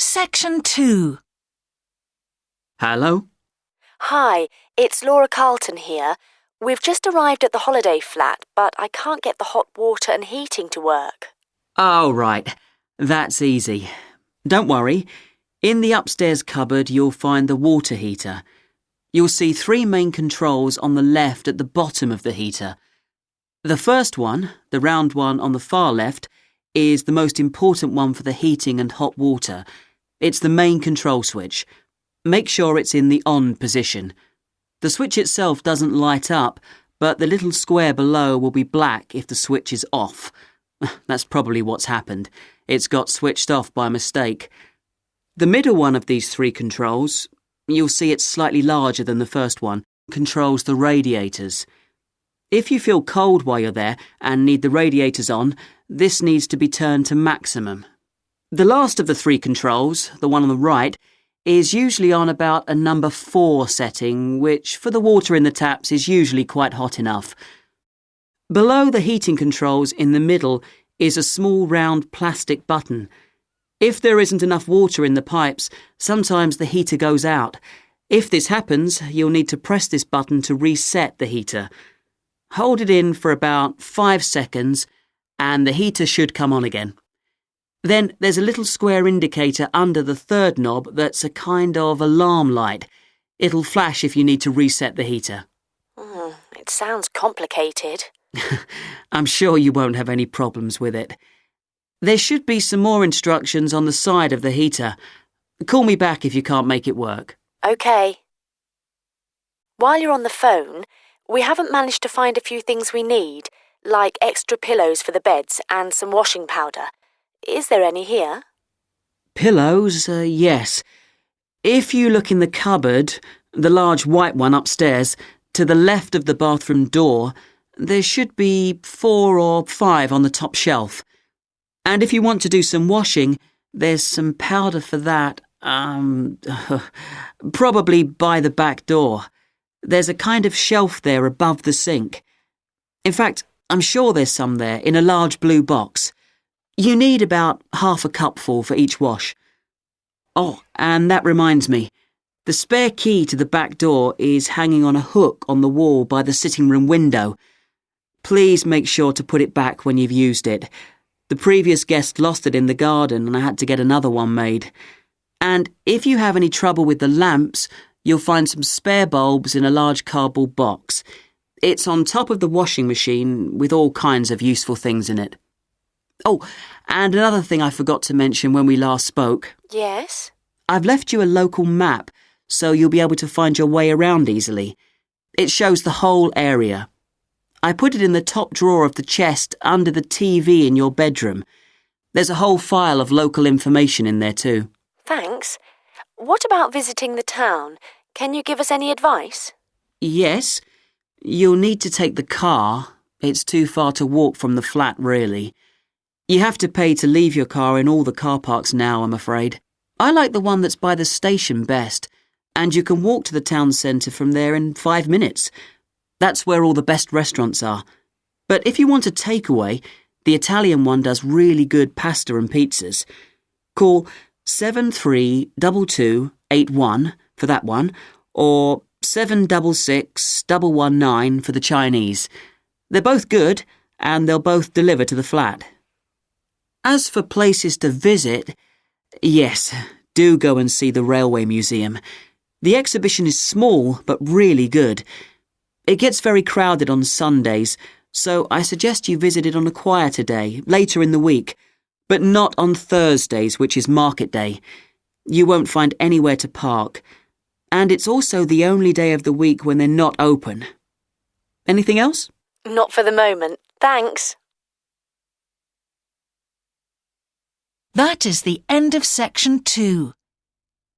Section 2. Hello? Hi, it's Laura Carlton here. We've just arrived at the holiday flat, but I can't get the hot water and heating to work. Oh, right. That's easy. Don't worry. In the upstairs cupboard, you'll find the water heater. You'll see 3 main controls on the left at the bottom of the heater. The first one, the round one on the far left, is the most important one for the heating and hot water. It's the main control switch. Make sure it's in the on position. The switch itself doesn't light up, but the little square below will be black if the switch is off. That's probably what's happened. It's got switched off by mistake. The middle one of these 3 controls, you'll see it's slightly larger than the first one, controls the radiators. If you feel cold while you're there and need the radiators on, this needs to be turned to maximum. The last of the 3 controls, the one on the right, is usually on about a number 4 setting, which for the water in the taps is usually quite hot enough. Below the heating controls in the middle is a small round plastic button. If there isn't enough water in the pipes, sometimes the heater goes out. If this happens, you'll need to press this button to reset the heater. Hold it in for about 5 seconds and the heater should come on again. Then there's a little square indicator under the 3rd knob that's a kind of alarm light. It'll flash if you need to reset the heater. It sounds complicated. I'm sure you won't have any problems with it. There should be some more instructions on the side of the heater. Call me back if you can't make it work. OK. While you're on the phone, we haven't managed to find a few things we need, like extra pillows for the beds and some washing powder. Is there any here? Pillows, yes. If you look in the cupboard, the large white one upstairs, to the left of the bathroom door, there should be 4 or 5 on the top shelf. And if you want to do some washing, there's some powder for that, probably by the back door. There's a kind of shelf there above the sink. In fact, I'm sure there's some there in a large blue box. You need about half a cupful for each wash. Oh, and that reminds me. The spare key to the back door is hanging on a hook on the wall by the sitting room window. Please make sure to put it back when you've used it. The previous guest lost it in the garden and I had to get another one made. And if you have any trouble with the lamps, you'll find some spare bulbs in a large cardboard box. It's on top of the washing machine with all kinds of useful things in it. Oh, and another thing I forgot to mention when we last spoke. Yes? I've left you a local map, so you'll be able to find your way around easily. It shows the whole area. I put it in the top drawer of the chest under the TV in your bedroom. There's a whole file of local information in there too. Thanks. What about visiting the town? Can you give us any advice? Yes. You'll need to take the car. It's too far to walk from the flat, really. You have to pay to leave your car in all the car parks now, I'm afraid. I like the one that's by the station best, and you can walk to the town centre from there in 5 minutes. That's where all the best restaurants are. But if you want a takeaway, the Italian one does really good pasta and pizzas. Call 732281 for that one, or 766119 for the Chinese. They're both good, and they'll both deliver to the flat. As for places to visit, yes, do go and see the Railway Museum. The exhibition is small, but really good. It gets very crowded on Sundays, so I suggest you visit it on a quieter day, later in the week, but not on Thursdays, which is market day. You won't find anywhere to park, and it's also the only day of the week when they're not open. Anything else? Not for the moment. Thanks. That is the end of section 2.